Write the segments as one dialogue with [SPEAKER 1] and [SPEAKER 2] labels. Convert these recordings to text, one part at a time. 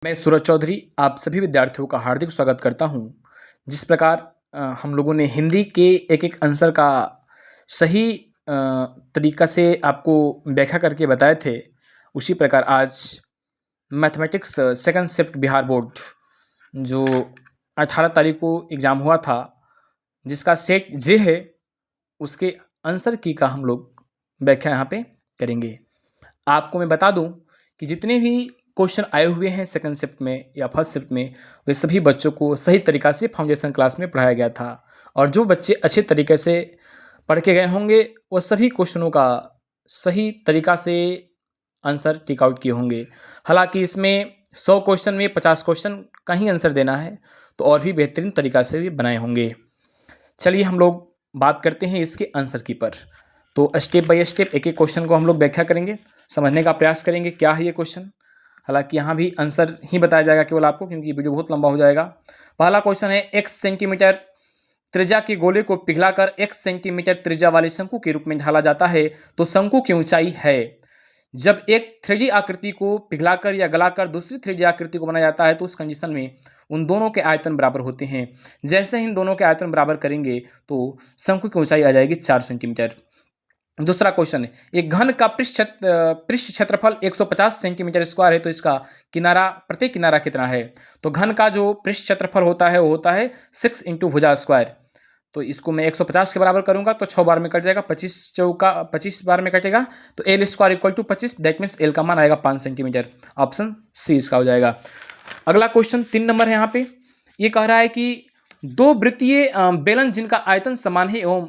[SPEAKER 1] मैं सूरज चौधरी आप सभी विद्यार्थियों का हार्दिक स्वागत करता हूं। जिस प्रकार हम लोगों ने हिंदी के एक-एक आंसर का सही तरीका से आपको व्याख्या करके बताए थे, उसी प्रकार आज mathematics second shift Bihar board जो 18 तारीख को एग्ज़ाम हुआ था, जिसका सेट जे है, उसके आंसर की का हम लोग व्याख्या यहाँ पे करेंगे। आपको मैं बता दूं कि जितने भी क्वेश्चन आए हुए हैं सेकंड शिफ्ट में या फर्स्ट शिफ्ट में, वे सभी बच्चों को सही तरीका से फाउंडेशन क्लास में पढ़ाया गया था और जो बच्चे अच्छे तरीके से पढ़ के गए होंगे, वो सभी क्वेश्चनों का सही तरीका से आंसर टिक आउट किए होंगे। हालांकि इसमें 100 क्वेश्चन में 50 क्वेश्चन का ही आंसर देना है, तो और भी बेहतरीन तरीका से भी बनाए होंगे। चलिए हम लोग बात करते हैं इसके आंसर की पर। तो स्टेप बाय स्टेप एक-एक क्वेश्चन को हम लोग व्याख्या करेंगे, समझने का प्रयास करेंगे क्या है ये क्वेश्चन। हालांकि यहाँ भी आंसर ही बताया जाएगा केवल आपको, क्योंकि वीडियो बहुत लंबा हो जाएगा। पहला क्वेश्चन है, x सेंटीमीटर त्रिज्या के गोले को पिघलाकर x सेंटीमीटर त्रिज्या वाले शंकु के रूप में ढाला जाता है, तो शंकु की ऊंचाई है। जब एक 3D आकृति को पिघलाकर या गलाकर दूसरी 3D आकृति को बनाया जाता है, तो उस कंडीशन में उन दोनों के आयतन बराबर होते हैं। जैसे ही इन दोनों के आयतन बराबर करेंगे, तो शंकु की ऊंचाई आ जाएगी 4 सेंटीमीटर। दूसरा क्वेश्चन है, एक घन का पृष्ठ क्षेत्रफल 150 सेंटीमीटर स्क्वायर है, तो इसका किनारा प्रत्येक किनारा कितना है? तो घन का जो पृष्ठ क्षेत्रफल होता है वो होता है 6 इंटू भुजा स्क्वायर। तो इसको मैं 150 के बराबर करूंगा तो 6 बार में कट जाएगा, 25 चौका 25 बार में कटेगा, तो L square equal to 25, that means L का मान आएगा 5 सेंटीमीटर। ऑप्शन सी इसका हो जाएगा। अगला क्वेश्चन 3 नंबर है। यहाँ पे ये कह रहा है कि दो वृत्तीय बेलन जिनका आयतन समान है एवं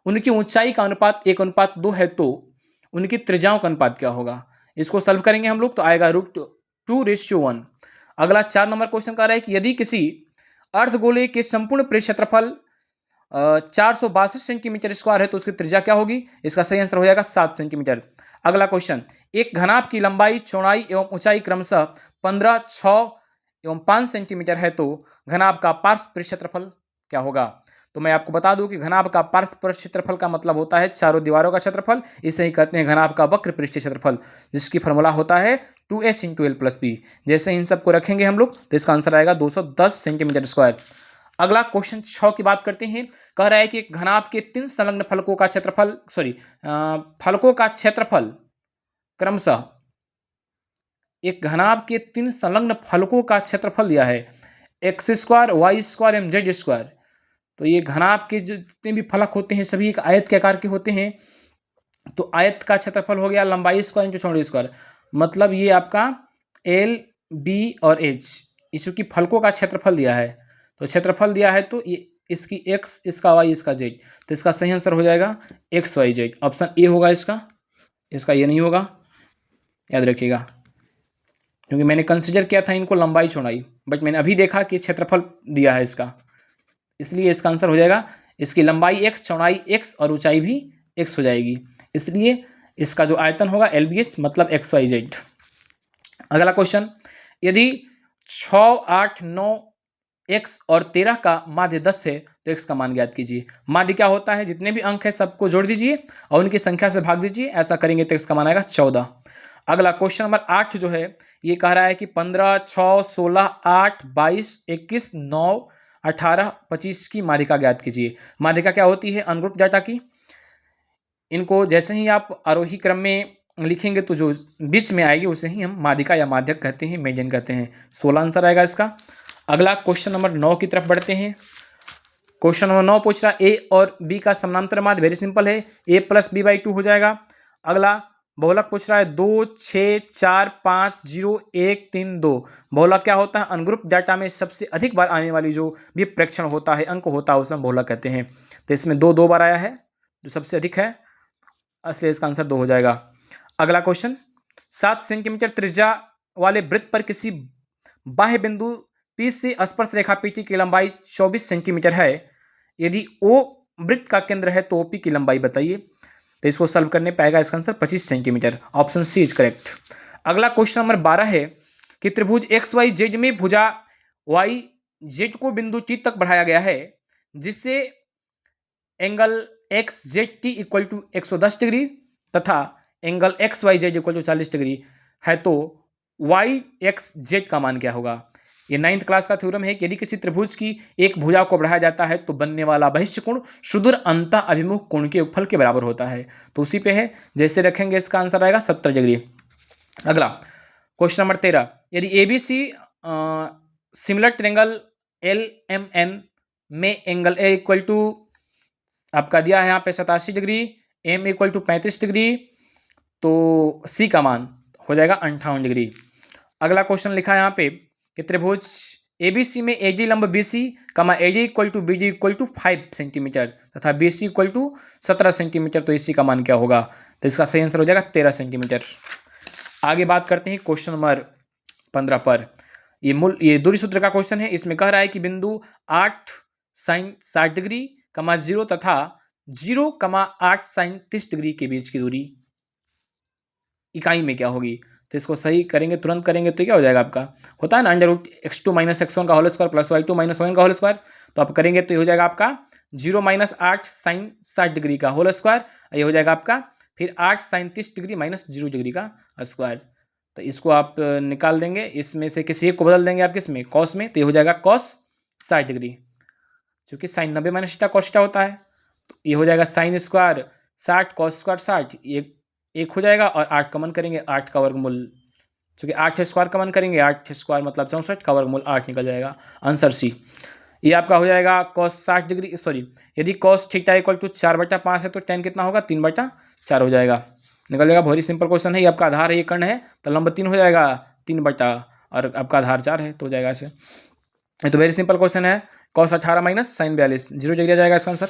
[SPEAKER 1] उनकी ऊंचाई का अनुपात 1:2 है, तो उनकी त्रिज्याओं का अनुपात क्या होगा? इसको सॉल्व करेंगे हम लोग तो आएगा √2:1। अगला 4 नंबर क्वेश्चन कह रहा है कि यदि किसी अर्धगोले के संपूर्ण परिक्षेत्रफल 462 सेंटीमीटर स्क्वायर है, तो उसकी त्रिज्या क्या होगी? इसका सही आंसर हो जाएगा 7 सेंटीमीटर। अगला क्वेश्चन, एक घनाभ की लंबाई, चौड़ाई एवं ऊंचाई क्रमशः 15, 6 एवं 5 सेंटीमीटर है, तो घनाभ का पार्श्व परिक्षेत्रफल क्या होगा? तो मैं आपको बता दूं कि घनाभ का पार्श्व पृष्ठ क्षेत्रफल का मतलब होता है चारों दीवारों का क्षेत्रफल। इसे ही कहते हैं घनाभ का वक्र पृष्ठ क्षेत्रफल, जिसकी फॉर्मूला होता है 2h into L plus B. जैसे इन सबको रखेंगे हम लोग, तो इसका आंसर आएगा 210 सेंटीमीटर स्क्वायर। अगला क्वेश्चन 6 की बात करते हैं। कह रहा है कि एक घनाभ के 3 संलग्न फलकों का क्षेत्रफल फलकों का क्षेत्रफल क्रमशः, एक घनाभ के 3 संलग्न फलकों का क्षेत्रफल दिया है एक्स स्क्वायर, वाई स्क्वायर एवं जेड स्क्वायर। तो ये घनाभ के जितने भी फलक होते हैं सभी एक आयत के आकार के होते हैं। तो आयत का क्षेत्रफल हो गया लंबाई स्क्वायर इंटू चौड़ाई स्क्वायर, मतलब ये आपका एल, बी और एच, ये चूंकि फलकों का क्षेत्रफल दिया है, तो क्षेत्रफल दिया है तो ये इसकी एक्स, इसका वाई, इसका जेड, तो इसका सही आंसर हो जाएगा X Y Z. Option A होगा इसका, इसका ये नहीं होगा, याद रखिएगा। क्योंकि मैंने कंसिडर किया था इनको लंबाई चौड़ाई, बट मैंने अभी देखा कि क्षेत्रफल दिया है इसका, इसलिए इसका आंसर हो जाएगा, इसकी लंबाई एक्स, चौड़ाई एक्स और ऊंचाई भी एक्स हो जाएगी, इसलिए इसका जो आयतन होगा एल बी एच, मतलब एक्स वाई जेड। अगला क्वेश्चन, यदि 6, 8, 9 एक्स और 13 का माध्य 10 है, तो एक्स का मान ज्ञात कीजिए। माध्य क्या होता है? जितने भी अंक है सबको जोड़ दीजिए और उनकी संख्या से भाग दीजिए, ऐसा करेंगे तो एक्स का मान आएगा 14। अगला क्वेश्चन नंबर 8 जो है, ये कह रहा है कि 15, 6, 16, 8, 22, 21, 9, 18, 25 की माध्यिका ज्ञात कीजिए। माध्यिका क्या होती है? अनग्रुप डाटा की। इनको जैसे ही आप आरोही क्रम में लिखेंगे तो जो बीच में आएगी उसे ही हम माध्यिका या माध्यक कहते हैं, मीडियन कहते हैं। 16 आंसर आएगा इसका। अगला क्वेश्चन नंबर 9 की तरफ बढ़ते हैं। क्वेश्चन नंबर 9 पूछ रहा है ए और बी का समानांतर माध्य, वेरी सिंपल है, a प्लस बी बाई 2 हो जाएगा। अगला बहुलक पूछ रहा है 2, 6, 4, 5, 0, 1, 3, 2। बहुलक क्या होता है? अनग्रुप डाटा में सबसे अधिक बार आने वाली जो भी प्रेक्षण होता है, अंक होता है, उसे हम बहुलक कहते हैं। तो इसमें 2 बार आया है, जो सबसे अधिक है, इसलिए इसका आंसर 2 हो जाएगा। अगला क्वेश्चन, 7 सेंटीमीटर त्रिज्या वाले वृत्त पर किसी बाह्य बिंदु P से स्पर्श रेखा PT की लंबाई 24 सेंटीमीटर है। यदि O वृत्त का केंद्र है तो OP की लंबाई बताइए। तो इसको सॉल्व करने पे आएगा इसका answer 25 centimetre. Option C is correct. अगला क्वेश्चन नंबर 12 है कि त्रिभुज XYZ में भुजा YZ को बिंदु T तक बढ़ाया गया है, जिससे angle XZT equal to 110 degree तथा angle XYZ equal to 40 degree है, तो वाई एक्स जेड का मान क्या होगा। ये 9th क्लास का थ्योरम है कि यदि किसी त्रिभुज की एक भुजा को बढ़ाया जाता है तो बनने वाला बहिष्ठ कोण सुदूर अंतः अभिमुख कोण के योगफल के बराबर होता है। तो उसी पे है, जैसे रखेंगे इसका आंसर आएगा 70 डिग्री। अगला क्वेश्चन नंबर 13, यदि ABC similar triangle L M N में एंगल ए इक्वल टू आपका दिया है यहाँ पे 87 degree, M equal to 35 degree, तो सी का मान हो जाएगा 58 डिग्री। अगला क्वेश्चन लिखा है यहाँ पे कि त्रिभुज एबीसी में एडी लंब BC comma AD equal to BD equal to 5 centimetre तथा बीसी इक्वल टू 17 सेंटीमीटर, तो इसी का मान क्या होगा। तो इसका सही आंसर हो जाएगा 13 सेंटीमीटर। आगे बात करते हैं क्वेश्चन नंबर 15 पर। ये दूरी सूत्र का क्वेश्चन है। इसमें कह रहा है कि बिंदु 8 साइन 60 डिग्री कमा 0 तथा 0 कमा 8 साइन 30 डिग्री के बीच की दूरी इकाई में क्या होगी। तो इसको सही करेंगे, तुरंत करेंगे तो क्या हो जाएगा आपका, होता है ना under root x2 minus x1 का whole square plus y2 minus y1 का होल स्क्वायर। तो आप करेंगे तो ये हो जाएगा आपका 0 माइनस 8 साइन 60 डिग्री का होल स्क्वायर, ये हो जाएगा आपका फिर 8 साइन 30 डिग्री माइनस 0 डिग्री का स्क्वायर। तो इसको आप निकाल देंगे, इसमें से किसी एक को बदल देंगे आप किसमें, कॉस में, तो ये हो जाएगा कॉस 60 डिग्री, क्योंकि sine 90 minus theta cos theta होता है। तो ये हो जाएगा साइन स्क्वायर 60 कॉस स्क्वायर 60, ये एक हो जाएगा और 8 कमन करेंगे, 8 का वर्गमूल, चूंकि 8 स्क्वायर कमन करेंगे, 8 स्क्वायर मतलब 64 का वर्गमूल 8 निकल जाएगा, आंसर सी। ये आपका हो जाएगा कॉस 60 डिग्री, सॉरी यदि कॉस थीटा इक्वल टू 4/5 है तो टेन कितना होगा, 3/4 हो जाएगा, निकल जाएगा। बहुत ही सिंपल क्वेश्चन है। ये आपका आधार है, ये कर्ण है, तो लंब 3 हो जाएगा 3/, और आपका आधार 4 है तो हो जाएगा ऐसे। ये तो वेरी सिंपल क्वेश्चन है। कॉस 18 माइनस साइन 42, 0 डिग्री जाएगा इसका आंसर।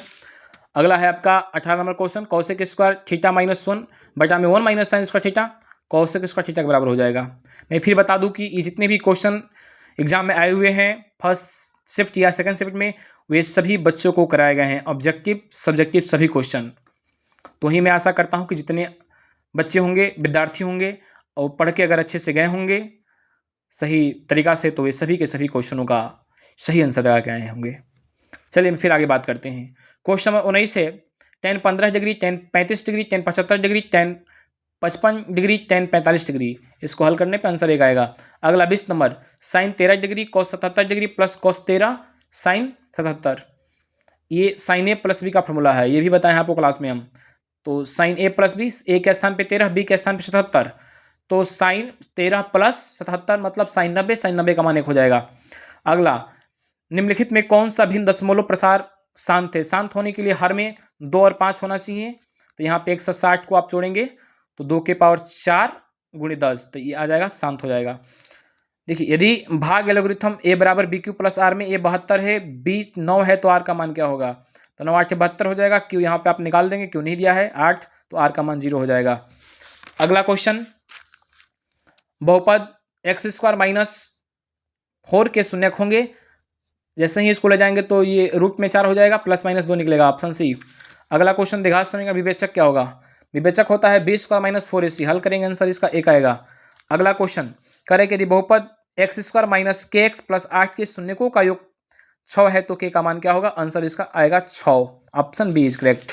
[SPEAKER 1] अगला है आपका 18 number question, cosec square theta minus 1/1 minus sign square theta, cosec square theta के बराबर हो जाएगा। मैं फिर बता दूं कि ये जितने भी क्वेश्चन एग्जाम में आए हुए हैं फर्स्ट शिफ्ट या सेकंड शिफ्ट में, वे सभी बच्चों को कराए गए हैं, ऑब्जेक्टिव सब्जेक्टिव सभी क्वेश्चन। तो ही मैं आशा करता हूँ कि जितने बच्चे होंगे, विद्यार्थी होंगे, और पढ़ के अगर अच्छे से गए होंगे सही तरीका से, तो वे सभी के सभी क्वेश्चनों का सही आंसर लगा के आए होंगे। चलिए फिर आगे बात करते हैं। क्वेश्चन नंबर 19 है, tan 15 degree, tan 35 degree, tan 75 degree, tan 55 degree, tan 45 degree, इसको हल करने पे आंसर एक आएगा। अगला 20 नंबर, sine 13 degree cos 77 degree plus cos 13 sine 77, ये साइन ए प्लस बी का फॉर्मूला है, ये भी बताएं आपको क्लास में हम। तो sine A plus B, A के स्थान पे 13, बी के स्थान पे 77, तो साइन 13 प्लस 77 मतलब साइन 90, साइन 90 का मान 1 हो जाएगा। अगला, निम्नलिखित में कौन सा भिन्न दशमलव प्रसार शांत है। शांत होने के लिए हर में 2 और 5 होना चाहिए, तो यहाँ पे 160 को आप जोड़ेंगे तो 2 के पावर 4 गुणे 10, तो ये आ जाएगा शांत हो जाएगा। देखिए यदि भाग एलोगरिथम a बराबर बी क्यू प्लस आर में a 72 है, b 9 है, तो r का मान क्या होगा। तो 9 8 72 हो जाएगा, क्यों यहाँ पे आप निकाल देंगे, क्यों नहीं दिया है 8, तो r का मान 0 हो जाएगा। अगला क्वेश्चन, बहुपद एक्स स्क्वायर माइनस 4 के शून्यक होंगे, जैसे ही इसको ले जाएंगे तो ये रूट में 4 हो जाएगा, प्लस माइनस 2 निकलेगा, ऑप्शन सी। अगला क्वेश्चन, द्विघात समीकरण विवेचक क्या होगा। विवेचक होता है बी स्क्वायर माइनस 4ac, हल करेंगे आंसर इसका 1 आएगा। अगला क्वेश्चन करें कि यदि बहुपद एक्स स्क्वायर माइनस के एक्स प्लस 8 के शून्यकों का योग 6 है तो के का मान क्या होगा, आंसर इसका आएगा 6, ऑप्शन बी इज करेक्ट।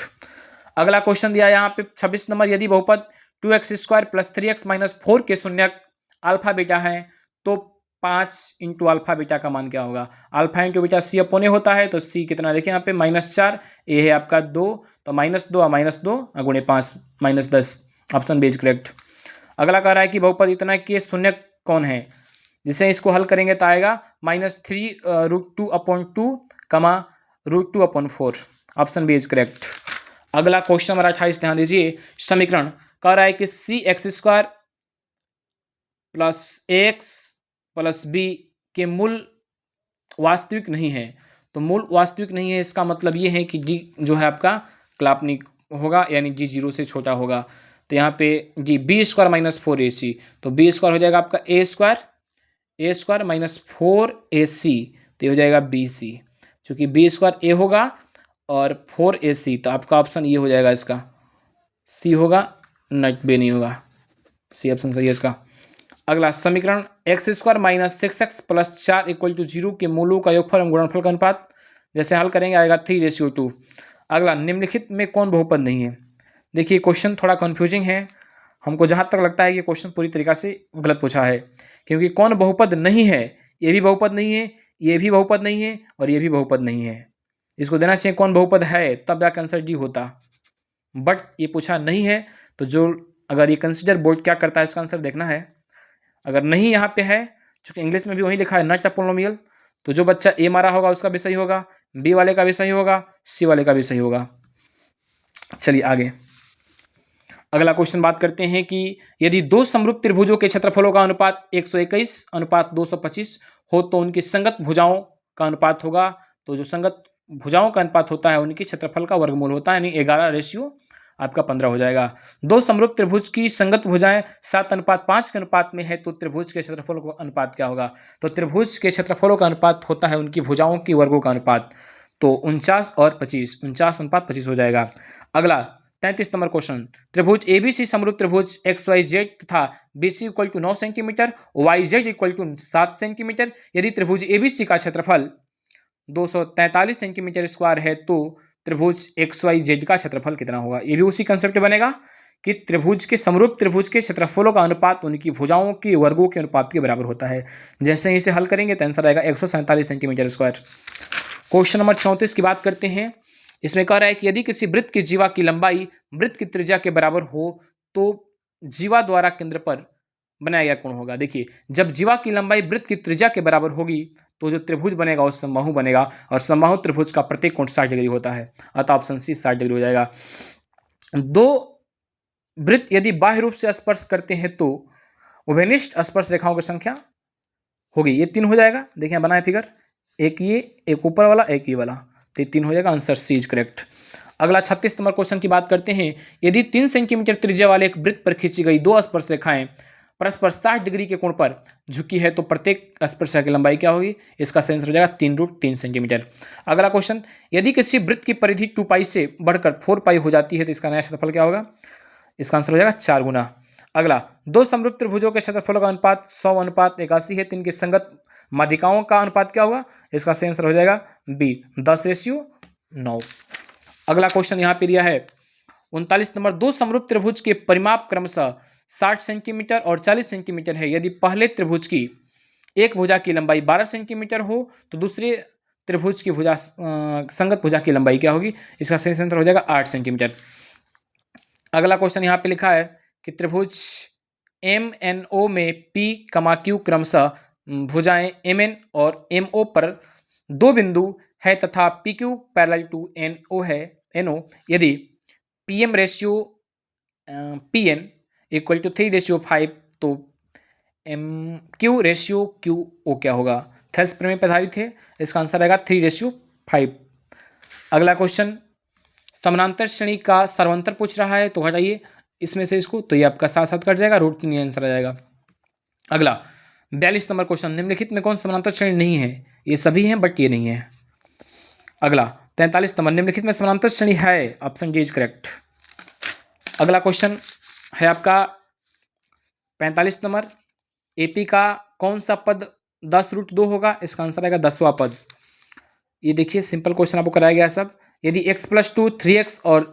[SPEAKER 1] अगला क्वेश्चन दिया यहाँ पे 26 नंबर, यदि बहुपद 2x square plus 3x minus 4 के शून्यक अल्फा बीटा है तो 5 इंटू अल्फा बीटा का मान क्या होगा। अल्फा इंटू बीटा सी अपोने होता है, तो सी कितना देखिए यहाँ पे -4, ए है आपका 2, तो -2 गुणे 5 -10, ऑप्शन बी इज करेक्ट। अगला कह रहा है कि बहुपद इतना के शून्यक कौन है, जिसे इसको हल करेंगे तो आएगा -3 √2/2 comma √2/4, option B is correct. अगला क्वेश्चन नंबर 28 ध्यान दीजिए, समीकरण कह रहा है कि c x square plus x plus b के मूल वास्तविक नहीं है। तो मूल वास्तविक नहीं है, इसका मतलब ये है कि जी जो है आपका काल्पनिक होगा, यानी जी 0 से छोटा होगा। तो यहाँ पे G B square minus 4ac, तो बी स्क्वायर हो जाएगा आपका ए स्क्वायर माइनस 4ac, तो ये हो जाएगा बी सी, चूँकि बी स्क्वायर ए होगा और 4ac, तो आपका ऑप्शन ये हो जाएगा, इसका सी होगा, नट बी नहीं होगा, सी ऑप्शन सही है इसका। अगला समीकरण X square minus 6x plus 4 equal to 0 के मूलों का योगफल एवं गुणनफल का अनुपात, जैसे हल करेंगे आएगा 3:2। अगला, निम्नलिखित में कौन बहुपद नहीं है। देखिए क्वेश्चन थोड़ा कन्फ्यूजिंग है, हमको जहाँ तक लगता है ये क्वेश्चन पूरी तरीक़ा से गलत पूछा है, क्योंकि कौन बहुपद नहीं है, ये भी बहुपद नहीं है, ये भी बहुपद नहीं है और ये भी बहुपद नहीं है। इसको देना चाहिए कौन बहुपद है, तब जाकर आंसर डी होता, बट ये पूछा नहीं है। तो जो अगर ये कंसिडर बोर्ड क्या करता है इसका आंसर देखना है। अगर नहीं यहाँ पे है, चूँकि इंग्लिश में भी वही लिखा है नॉट अ पोलिनोमियल, तो जो बच्चा ए मारा होगा उसका भी सही होगा, बी वाले का भी सही होगा, सी वाले का भी सही होगा। चलिए आगे अगला क्वेश्चन बात करते हैं कि यदि दो समरूप त्रिभुजों के क्षेत्रफलों का अनुपात 121 अनुपात 225 हो तो उनकी संगत भुजाओं का अनुपात होगा। तो जो संगत भुजाओं का अनुपात होता है उनकी क्षेत्रफल का वर्गमूल होता है, यानी 11 रेशियो आपका 15 हो जाएगा। दो समरूप त्रिभुज की संगत भुजाएं 7:5 के अनुपात में है तो त्रिभुज के क्षेत्रफल का अनुपात क्या होगा। तो त्रिभुज के क्षेत्रफलों का अनुपात होता है उनकी भुजाओं की वर्गों का अनुपात, तो 49 और 25, 49:25 हो जाएगा। अगला 33 नंबर क्वेश्चन, त्रिभुज एबीसी समरूप त्रिभुज XYZ तथा BC equal to 9 centimetre, YZ equal to 7 centimetre. यदि त्रिभुज एबीसी का क्षेत्रफल 243 सेंटीमीटर स्क्वायर है तो त्रिभुज XYZ का क्षेत्रफल कितना होगा। ये भी उसी कंसेप्ट बनेगा कि त्रिभुज के समरूप त्रिभुज के क्षेत्रफलों का अनुपात उनकी भुजाओं के वर्गों के अनुपात के बराबर होता है। जैसे ही इसे हल करेंगे तो आंसर आएगा 147 सेंटीमीटर स्क्वायर। क्वेश्चन नंबर 34 की बात करते हैं। इसमें कह रहा है कि यदि किसी वृत्त की जीवा की लंबाई वृत्त की त्रिज्या के बराबर हो तो जीवा द्वारा केंद्र पर बनाया गया कोण होगा। देखिए जब जीवा की लंबाई वृत्त की त्रिज्या के बराबर होगी तो जो त्रिभुज बनेगा वो समबाहु बनेगा, और समबाहु त्रिभुज का प्रत्येक कोण 60 डिग्री होता है, अतः ऑप्शन सी 60 डिग्री हो जाएगा। दो वृत्त यदि बाह्य रूप से स्पर्श करते हैं तो उभयनिष्ठ स्पर्श रेखाओं की संख्या होगी, ये 3 हो जाएगा। देखिए बनाए फिगर, एक ये, एक ऊपर वाला, एक ये वाला, तो ये 3 हो जाएगा, आंसर सी इज करेक्ट। अगला 36 नंबर क्वेश्चन की बात करते हैं। यदि 3 सेंटीमीटर त्रिज्या वाले एक वृत्त पर खींची गई दो स्पर्श रेखाएं परस्पर 60 डिग्री के कोण पर झुकी है तो प्रत्येक स्पर्श रेखा की लंबाई क्या होगी। इसका सही आंसर हो जाएगा 3√3 सेंटीमीटर। अगला क्वेश्चन, यदि किसी वृत्त की परिधि 2π से बढ़कर 4π हो जाती है तो इसका नया क्षेत्रफल क्या होगा। इसका आंसर हो जाएगा 4 गुना। अगला, दो समरूप त्रिभुजों के क्षेत्रफलों का अनुपात 100:81 है तो इनकी संगत माध्यिकाओं का अनुपात क्या होगा। इसका सही आंसर हो जाएगा बी 10:9। अगला क्वेश्चन यहाँ पे दिया है 39 नंबर, दो समरूप त्रिभुज के परिमाप क्रमशः 60 सेंटीमीटर और 40 सेंटीमीटर है। यदि पहले त्रिभुज की एक भुजा की लंबाई 12 सेंटीमीटर हो तो दूसरे त्रिभुज की भुजा संगत भुजा की लंबाई क्या होगी। इसका सही आंसर हो जाएगा 8 सेंटीमीटर। अगला क्वेश्चन यहाँ पे लिखा है कि त्रिभुज MNO में P, Q क्रमशः भुजाएं MN और MO पर दो बिंदु है तथा PQ पैरेलल टू NO यदि PM ratio PN equal to 3:5 तो MQ रेशियो QO क्या होगा। थेल्स प्रमेय पे आधारित है, इसका आंसर आएगा 3:5। अगला क्वेश्चन, समानांतर श्रेणी का सर्वांतर पूछ रहा है तो हटाइए इसमें से इसको, तो ये आपका साथ साथ कट जाएगा, √3 आंसर आ जाएगा। अगला 42 नंबर क्वेश्चन, निम्नलिखित में कौन समानांतर श्रेणी नहीं है। ये सभी हैं बट ये नहीं है। अगला 43 नंबर, निम्नलिखित में समानांतर श्रेणी है, ऑप्शन डी इज करेक्ट। अगला क्वेश्चन है आपका 45 नंबर, AP का कौन सा पद 10√2 होगा। इसका आंसर आएगा 10वां पद। ये देखिए सिंपल क्वेश्चन आपको कराया गया सब। यदि x+2 3x और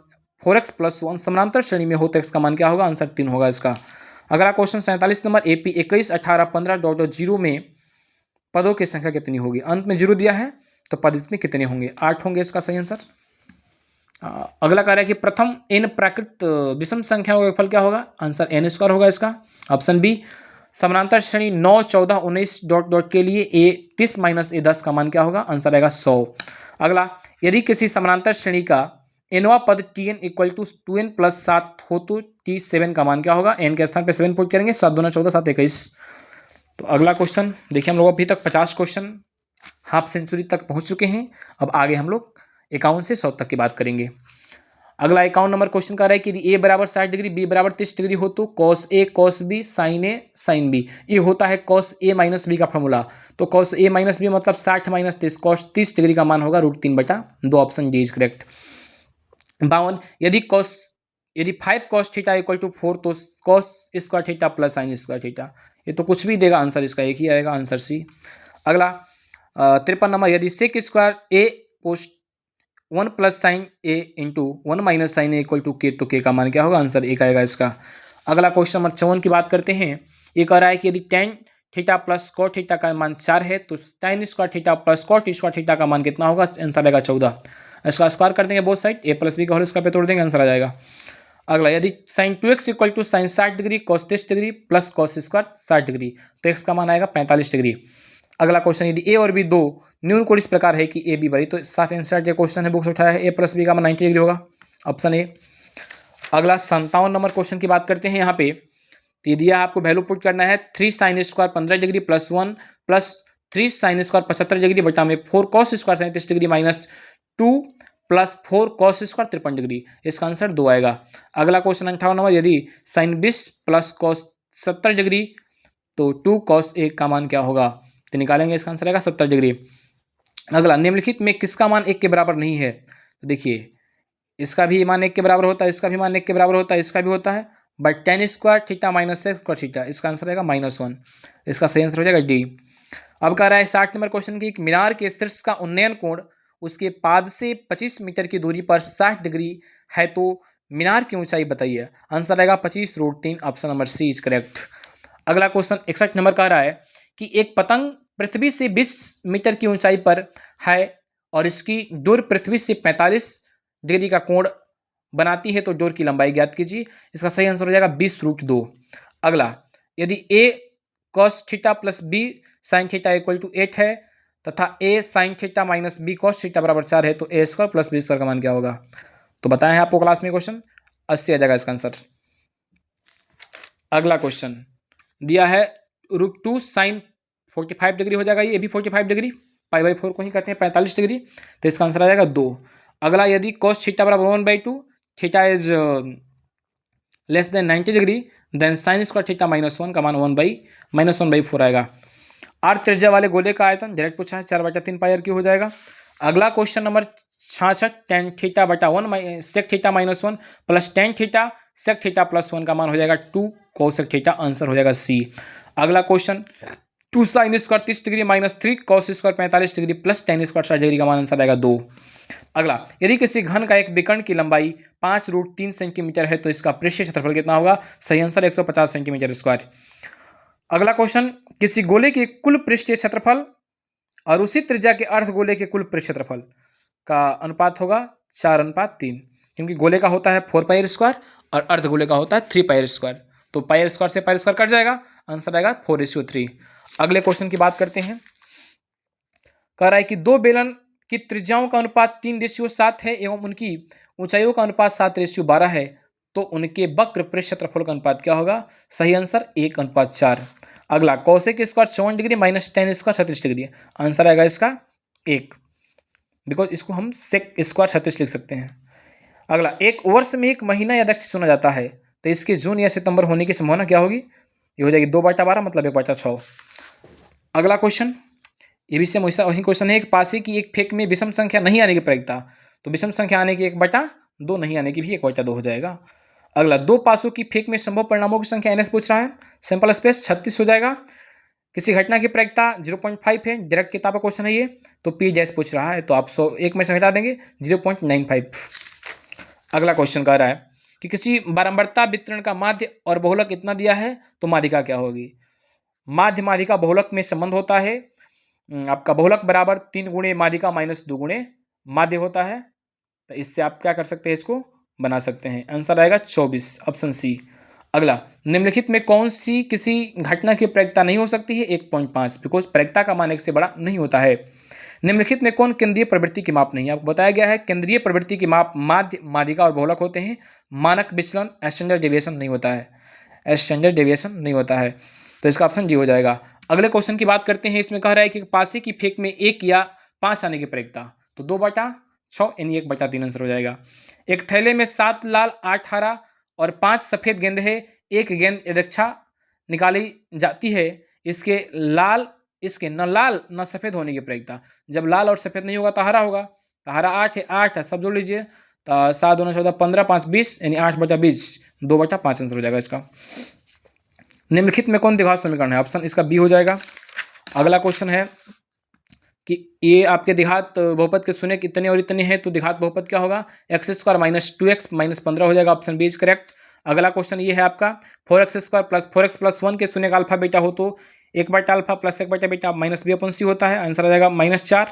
[SPEAKER 1] 4x+1 समानांतर श्रेणी में हो तो x का मान क्या होगा। आंसर 3 होगा इसका। अगला क्वेश्चन 47 नंबर, AP 21 18 15.0 में पदों की संख्या कितनी होगी। अंत में 0 दिया है तो पद इसमें कितने होंगे, 8 होंगे इसका सही आंसर। अगला कार्य है कि प्रथम n प्राकृत विषम संख्याओं का फल क्या होगा। आंसर n² होगा इसका, ऑप्शन बी। समानांतर श्रेणी 9 14 19 ... के लिए a30 - a10 का मान क्या होगा। आंसर आएगा 100। अगला, यदि किसी समानांतर श्रेणी का nवां पद Tn इक्वल टू 2n + 7 हो तो T7 का मान क्या होगा। n के स्थान पर 7 पुट करेंगे, 7 दूना 14 7 21। तो अगला क्वेश्चन देखिए, हम लोग अभी तक 50 क्वेश्चन हाफ सेंचुरी तक पहुंच चुके हैं। अब आगे हम लोग 51 से 100 तक की बात करेंगे। अगला 51 नंबर क्वेश्चन का रहा है कि यदि a बराबर 60 डिग्री b बराबर 30 डिग्री हो तो cos a cos b sin a sin b। ये होता है cos a - b का फॉर्मूला। तो cos a - b मतलब 60 - 30, cos 30 डिग्री का मान होगा √3/2, ऑप्शन डी इज करेक्ट। 52, यदि 5 cos थीटा इक्वल टू 4 तो cos square theta plus sin square theta, ये तो कुछ भी देगा, आंसर इसका एक ही आएगा, आंसर सी। अगला 53 नंबर, यदि sec square a cos 1 + sin a × 1 - sin a equal to k तो k का मान क्या होगा। आंसर एक आएगा इसका। अगला क्वेश्चन नंबर 54 की बात करते हैं। ये कह रहा है कि यदि tan theta plus cot theta का मान 4 है तो tan square theta plus cot square theta का मान कितना होगा? आंसर आएगा 14। इसका स्क्वायर कर देंगे both side, a plus B का होल स्क्वायर पे तोड़ देंगे, आंसर आ जाएगा। अगला, यदि sin 2x equal to sine 60 degree cos 30 डिग्री प्लस cos स्क्वायर 60 डिग्री तो x का मान आएगा 45 डिग्री। अगला क्वेश्चन, यदि a और b दो न्यून कोण इस प्रकार है कि a b बड़ी, तो साफ आंसर जो क्वेश्चन है बुक से उठाया है, a प्लस बी का मान 90 डिग्री होगा, ऑप्शन ए। अगला 57 नंबर क्वेश्चन की बात करते हैं। यहाँ पे तो दिया आपको वैल्यू पुट करना है 3 sine square 15 degree plus 1 plus 3 sine square 75 degree बटा में 4 cos square 37 degree minus 2 plus 4 cos square 53 degree. इसका आंसर 2 आएगा। अगला क्वेश्चन 58 नंबर, यदि साइन 20 प्लस कॉस 70 डिग्री तो 2 कॉस 1 का मान क्या होगा? तो निकालेंगे, इसका आंसर आएगा 70 डिग्री। अगला, निम्नलिखित में किसका मान 1 के बराबर नहीं है? तो देखिए, इसका भी मान 1 के बराबर होता है, इसका भी मान 1 के बराबर होता है, इसका भी होता है, but tan square theta minus sex square theta, इसका आंसर रहेगा -1। इसका सही आंसर हो जाएगा डी। अब कह रहा है 60 नंबर क्वेश्चन की, एक मीनार के शीर्ष का उन्नयन कोण उसके पाद से 25 मीटर की दूरी पर 60 डिग्री है तो मीनार की ऊंचाई बताइए। आंसर रहेगा 25√3, option number C is correct. अगला क्वेश्चन 61 नंबर कह रहा है कि एक पतंग पृथ्वी से 20 मीटर की ऊंचाई पर है और इसकी दूर पृथ्वी से 45 डिग्री का कोण बनाती है तो डोर की लंबाई ज्ञात कीजिए। इसका सही आंसर हो जाएगा 20√2। अगला, यदि a cos theta plus b sin theta equal to 8 है तथा a sin theta minus b cos theta बराबर 4 है तो a square plus b square का मान क्या होगा? तो बताया है आपको क्लास में क्वेश्चन, 80 आ जाएगा इसका आंसर। अगला क्वेश्चन दिया है √2 sin 45 डिग्री हो जाएगा, ये भी 45 डिग्री, π/4 को ही कहते हैं 45 डिग्री, तो इसका आंसर आ जाएगा 2। अगला, यदि cos थीटा बराबर 1/2 theta is less than 90 degree then sine square theta -1 का मान -1/4 आएगा। आर त्रिज्या वाले गोले का आयतन डायरेक्ट पूछा है, 4/3 पाई क्यू हो जाएगा। अगला क्वेश्चन नंबर 66, tan थीटा बटा 1 sec theta -1 plus tan theta sec theta plus 1 का मान हो जाएगा 2 cosec थीटा, आंसर हो जाएगा सी। अगला question 2 sine square 30 degree minus 3 cos square 45 degree plus tan square 60 degree का मान आंसर आएगा 2। अगला, यदि किसी घन का एक विकर्ण की लंबाई 5√3 सेंटीमीटर है तो इसका पृष्ठीय क्षेत्रफल कितना होगा? सही आंसर 150 सेंटीमीटर स्क्वायर। अगला क्वेश्चन, किसी गोले के कुल पृष्ठीय क्षेत्रफल और उसी त्रिज्या के अर्ध गोले के कुल पृष्ठीय क्षेत्रफल का अनुपात होगा 4:3, क्योंकि गोले का होता है 4 पाई स्क्वायर और अर्ध गोले का होता है 3 पाई स्क्वायर, तो पाई स्क्वायर से पाई स्क्वायर कट जाएगा, आंसर आएगा 4:3। अगले क्वेश्चन की बात करते हैं। कह रहा है कि दो बेलन की त्रिज्याओं का अनुपात 3:7 है एवं उनकी ऊंचाइयों का अनुपात 7:12 है तो उनके वक्र पृष्ठ क्षेत्रफल का अनुपात क्या होगा? सही आंसर 1:4। अगला, cosec square 54 degree minus tan square 36 degree, answer आएगा इसका 1, बिकॉज इसको हम sec स्क्वायर 36 लिख सकते हैं। अगला, एक वर्ष में एक महीना या दक्ष चुना जाता है तो इसके जून या सितंबर होने की संभावना क्या होगी? ये हो जाएगी 2/12 मतलब 1/6। अगला क्वेश्चन, ये भी सेम वही क्वेश्चन है, एक पासे की एक फेक में विषम संख्या नहीं आने की प्रायिकता, तो विषम संख्या आने की 1/2, नहीं आने की भी 1/2 हो जाएगा। अगला, दो पासों की फेक में संभव परिणामों की संख्या NS पूछ रहा है, सैंपल स्पेस 36 हो जाएगा। किसी घटना की प्रायिकता 0.5 है, डायरेक्ट किताब का क्वेश्चन है ये, तो P जैस पूछ रहा है तो आप 1 में से घटा देंगे 0.95। अगला क्वेश्चन कह रहा है कि किसी बारंबारता वितरण का माध्य और बहुलक कितना दिया है तो माध्यिका क्या होगी? माध्य माध्यिका बहुलक में संबंध होता है, आपका बहुलक बराबर 3 गुणे माध्यिका माइनस 2 गुणे माध्य होता है, तो इससे आप क्या कर सकते हैं, इसको बना सकते हैं, आंसर आएगा 24, ऑप्शन सी। अगला, निम्नलिखित में कौन सी किसी घटना की प्रायिकता नहीं हो सकती है? 1.5, बिकॉज प्रायिकता का मान 1 से बड़ा नहीं होता है। निम्नलिखित में कौन केंद्रीय प्रवृत्ति की माप नहीं है? आपको बताया गया है केंद्रीय प्रवृत्ति की माप माध्य माध्यिका और बहुलक होते हैं, मानक विचलन स्टैंडर्ड डेविएशन नहीं होता है, स्टैंडर्ड डेविएशन नहीं होता है, तो इसका ऑप्शन डी हो जाएगा। अगले क्वेश्चन की बात करते हैं, इसमें कह रहा है कि पासे की फेंक में 1 या 5 आने की प्रायिकता, तो 2/6 यानी 1/3 आंसर हो जाएगा। एक थैले में 7 लाल 8 हरा और 5 सफेद गेंद है, एक गेंद रक्षा निकाली जाती है, इसके न लाल न सफेद होने की प्रायिकता, जब लाल और सफेद नहीं होगा तो हरा होगा, तो हरा 8 है, 8 है, सब जोड़ लीजिए, तो 7 दूना 14 15 5 20 यानी 8/20, 2/5 आंसर हो जाएगा इसका। निम्नलिखित में कौन द्विघात समीकरण है? ऑप्शन इसका बी हो जाएगा। अगला क्वेश्चन है कि ये आपके द्विघात बहुपद के शून्य इतने और इतने हैं तो द्विघात बहुपद क्या होगा? x² - 2x - 15 हो जाएगा, ऑप्शन बी इज करेक्ट। अगला क्वेश्चन ये है आपका 4x² प्लस 4x प्लस 1 के शून्य का अल्फा बीटा हो तो 1/अल्फा प्लस 1/बीटा माइनस b/c होता है, आंसर आ जाएगा -4।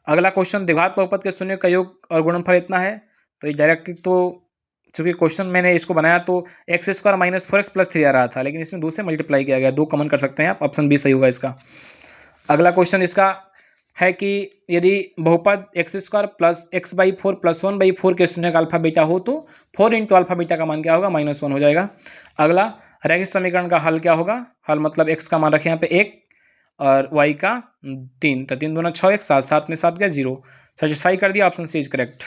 [SPEAKER 1] अगला क्वेश्चन द्विघात बहुपद के शून्य का योग और गुणनफल इतना है, तो ये डायरेक्टली तो चूंकि क्वेश्चन मैंने इसको बनाया तो x² माइनस 4x प्लस 3 आ रहा था, लेकिन इसमें 2 से मल्टीप्लाई किया गया, 2 कॉमन कर सकते हैं आप, ऑप्शन बी सही होगा इसका। अगला क्वेश्चन इसका है कि यदि बहुपद x² प्लस x/4 प्लस 1/4 के शून्य का अल्फा बीटा हो तो 4 इंटू अल्फा बीटा का मान क्या होगा, -1 हो जाएगा। अगला रैखिक समीकरण का हल क्या होगा, हल मतलब x का मान रखें यहाँ पे 1 और y का 3, तो 3 दूना 6, 1 7, 7 में 7 गया 0, सेटिस्फाई कर दिया, ऑप्शन सी इज करेक्ट।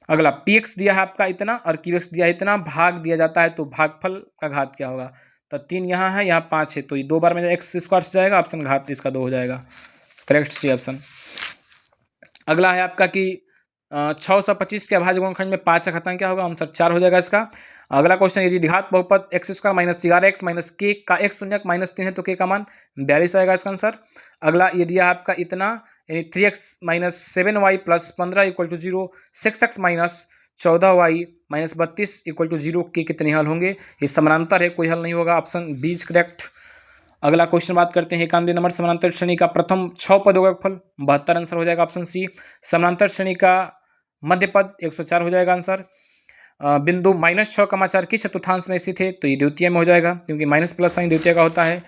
[SPEAKER 1] अगला px दिया है आपका इतना और qx दिया है इतना, भाग दिया जाता है तो भागफल का घात क्या होगा, तो 3 यहाँ है, यहाँ 5 है, तो ये 2 बार में x² से जाएगा, ऑप्शन घात इसका 2 हो जाएगा, करेक्ट सी ऑप्शन। अगला है आपका कि 625 के अभाज्य गुणनखंड में 5 का घातांक क्या होगा, आंसर 4 हो जाएगा इसका। अगला क्वेश्चन यदि द्विघात बहुपद x² minus 4x minus k का x शून्यक -3 है तो k का मान 42 आएगा इसका आंसर। अगला यदि आपका इतना यानी 3x minus 7y plus 15 equal to 0, 6x minus 14y minus 32 equal to 0 के कितने हल होंगे, ये समानांतर है, कोई हल नहीं होगा, ऑप्शन बी इज करेक्ट। अगला क्वेश्चन बात करते हैं 91 नंबर समानांतर श्रेणी का प्रथम 6 पदों का योगफल 72 आंसर हो जाएगा, ऑप्शन सी। समानांतर श्रेणी का मध्य पद 104 हो जाएगा आंसर। बिंदु -6,4 किस चतुर्थांश में स्थित है, तो ये द्वितीय में हो जाएगा क्योंकि माइनस प्लस साइन द्वितीय का होता है।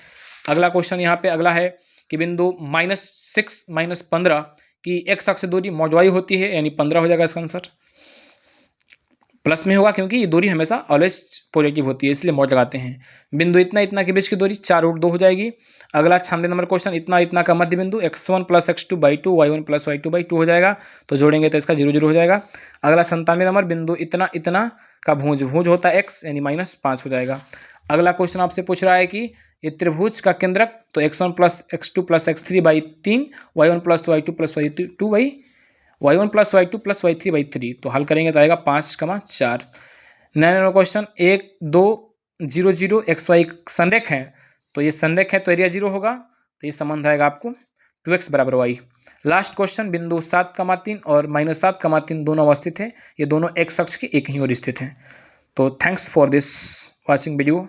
[SPEAKER 1] अगला क्वेश्चन यहाँ पे अगला है कि बिंदु -6 -15 की x अक्ष से दूरी मौजवाई होती है, यानी 15 हो जाएगा इसका आंसर। प्लस में होगा क्योंकि ये दूरी हमेशा ऑलवेज पॉजिटिव होती है, इसलिए मौज लगाते हैं। बिंदु इतना इतना के बीच की दूरी 4√2 हो जाएगी। अगला 96 नंबर क्वेश्चन इतना इतना का मध्य बिंदु x1 plus x2/2 y1 plus y2/2 हो जाएगा, तो जोड़ेंगे तो इसका 0 0 हो जाएगा। अगला 97 नंबर बिंदु इतना इतना का भुज भुज होता है x यानी -5 हो जाएगा। अगला क्वेश्चन आपसे पूछ रहा है कि ये त्रिभुज का केंद्रक तो x1 plus x2 plus x3/3 y1 plus y2 plus y1 plus y2 plus y3/3, तो हल करेंगे तो आएगा 5,4। 9 नंबर क्वेश्चन 1 2 0 0 xy संरेख है, तो ये संरेख है तो एरिया 0 होगा, तो ये संबंध आएगा आपको 2x बराबर y। लास्ट क्वेश्चन बिंदु 7,3 और -7,3 दोनों अवस्थित है, ये दोनों x अक्ष के एक ही ओर स्थित हैं। तो thanks for this watching video.